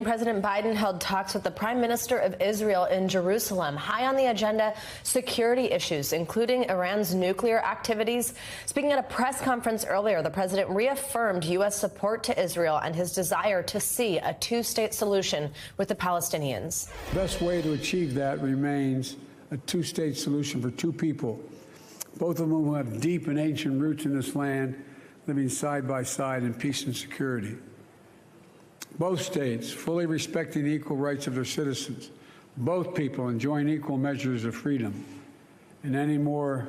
President Biden held talks with the Prime Minister of Israel in Jerusalem. High on the agenda, security issues, including Iran's nuclear activities. Speaking at a press conference earlier, the president reaffirmed U.S. support to Israel and his desire to see a two-state solution with the Palestinians. The best way to achieve that remains a two-state solution for two people, both of them who have deep and ancient roots in this land, living side by side in peace and security. Both states fully respecting the equal rights of their citizens, both people enjoying equal measures of freedom. And any more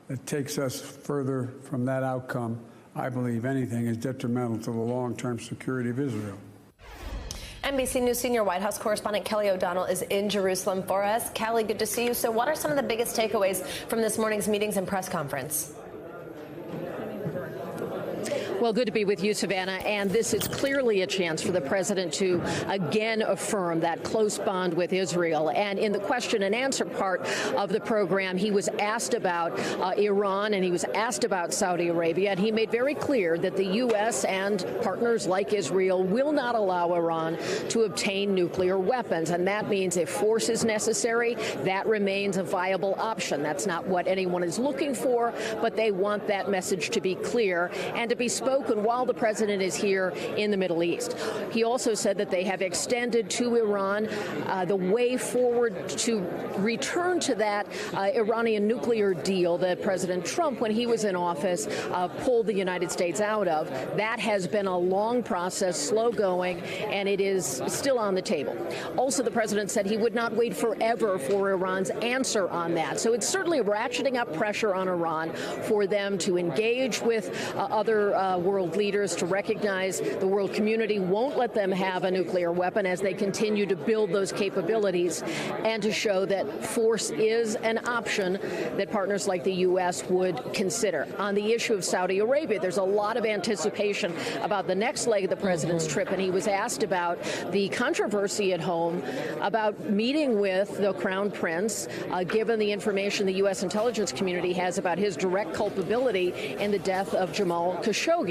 that takes us further from that outcome, I believe anything is detrimental to the long-term security of Israel. NBC News senior White House correspondent Kelly O'Donnell is in Jerusalem for us. Kelly, good to see you. So what are some of the biggest takeaways from this morning's meetings and press conference? Well, good to be with you, Savannah. And this is clearly a chance for the president to again affirm that close bond with Israel. And in the question and answer part of the program, he was asked about Iran and he was asked about Saudi Arabia. And he made very clear that the U.S. and partners like Israel will not allow Iran to obtain nuclear weapons. And that means if force is necessary, that remains a viable option. That's not what anyone is looking for, but they want that message to be clear and to be spoken while the president is here in the Middle East. He also said that they have extended to Iran the way forward to return to that Iranian nuclear deal that President Trump, when he was in office, pulled the United States out of. That has been a long process, slow going, and it is still on the table. Also, the president said he would not wait forever for Iran's answer on that. So it's certainly ratcheting up pressure on Iran for them to engage with other world leaders, to recognize the world community won't let them have a nuclear weapon as they continue to build those capabilities, and to show that force is an option that partners like the U.S. would consider. On the issue of Saudi Arabia, there's a lot of anticipation about the next leg of the president's trip, and he was asked about the controversy at home about meeting with the Crown Prince, given the information the U.S. intelligence community has about his direct culpability in the death of Jamal Khashoggi.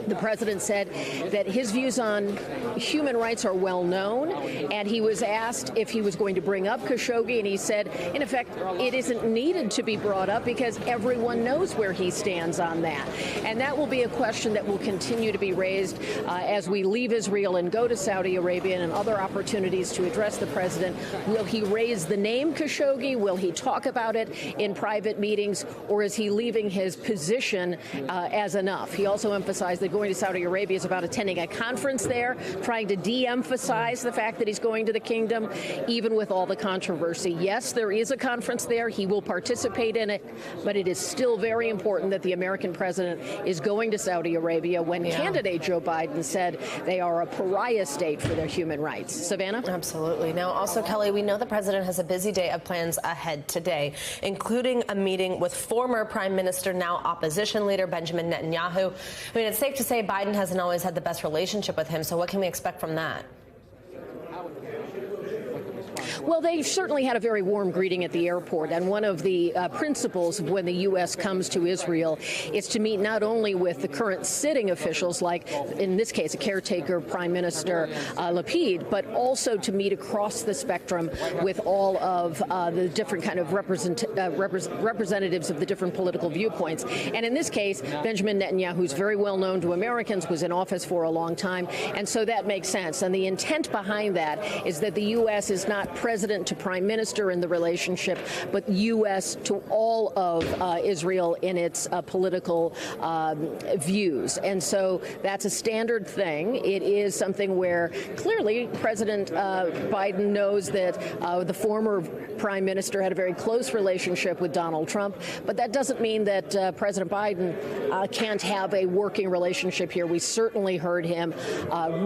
The president said that his views on human rights are well known, and he was asked if he was going to bring up Khashoggi, and he said, in effect, it isn't needed to be brought up because everyone knows where he stands on that. And that will be a question that will continue to be raised as we leave Israel and go to Saudi Arabia and other opportunities to address the president. Will he raise the name Khashoggi? Will he talk about it in private meetings, or is he leaving his position as enough? He also emphasized that going to Saudi Arabia is about attending a conference there, trying to de-emphasize the fact that he's going to the kingdom, even with all the controversy. Yes, there is a conference there. He will participate in it, but it is still very important that the American president is going to Saudi Arabia when candidate Joe Biden said they are a pariah state for their human rights. Savannah? Absolutely. Now, also, Kelly, we know the president has a busy day of plans ahead today, including a meeting with former Prime Minister, now opposition leader, Benjamin Netanyahu. I mean, it's safe to say Biden hasn't always had the best relationship with him, so what can we expect from that? Well, they certainly had a very warm greeting at the airport, and one of the principles of when the U.S. comes to Israel is to meet not only with the current sitting officials, like in this case a caretaker Prime Minister Lapid, but also to meet across the spectrum with all of the different kind of representatives of the different political viewpoints. And in this case, Benjamin Netanyahu, who's very well known to Americans, was in office for a long time, and so that makes sense. And the intent behind that is that the U.S. is not president to prime minister in the relationship, but U.S. to all of Israel in its political views. And so that's a standard thing. It is something where clearly President Biden knows that the former prime minister had a very close relationship with Donald Trump, but that doesn't mean that President Biden can't have a working relationship here. We certainly heard him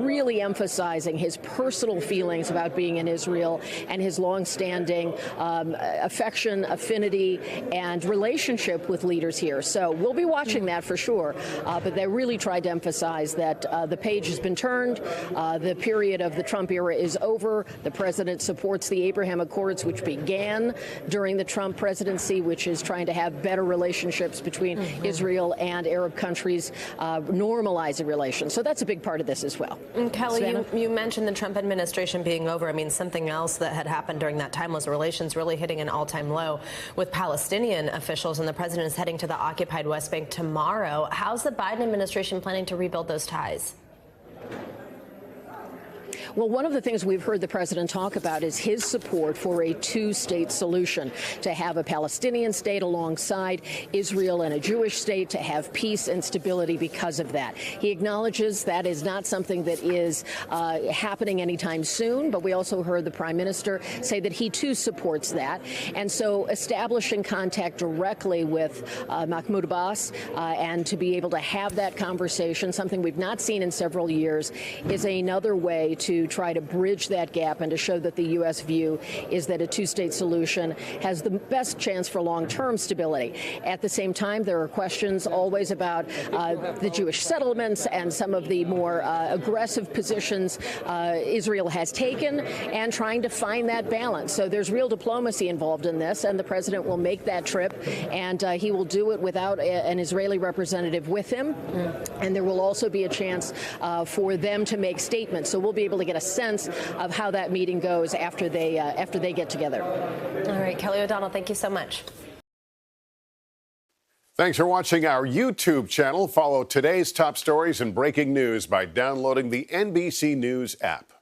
really emphasizing his personal feelings about being in Israel and his longstanding affection, affinity, and relationship with leaders here. So we'll be watching that for sure. But they really tried to emphasize that the page has been turned. The period of the Trump era is over. The president supports the Abraham Accords, which began during the Trump presidency, which is trying to have better relationships between Israel and Arab countries, normalizing relations. So that's a big part of this as well. And Kelly, you mentioned the Trump administration being over. I mean, something else that had happened during that time was relations really hitting an all-time low with Palestinian officials, and the president is heading to the occupied West Bank tomorrow. How's the Biden administration planning to rebuild those ties? Well, one of the things we've heard the president talk about is his support for a two-state solution, to have a Palestinian state alongside Israel and a Jewish state, to have peace and stability because of that. He acknowledges that is not something that is happening anytime soon, but we also heard the prime minister say that he too supports that. And so establishing contact directly with Mahmoud Abbas and to be able to have that conversation, something we've not seen in several years, is another way to try to bridge that gap and to show that the U.S. view is that a two-state solution has the best chance for long-term stability. At the same time, there are questions always about the Jewish settlements and some of the more aggressive positions Israel has taken, and trying to find that balance. So there's real diplomacy involved in this, and the president will make that trip, and he will do it without an Israeli representative with him. And there will also be a chance for them to make statements. So we'll be able to get a sense of how that meeting goes after they get together. All right, Kelly O'Donnell, thank you so much. Thanks for watching our YouTube channel. Follow today's top stories and breaking news by downloading the NBC News app.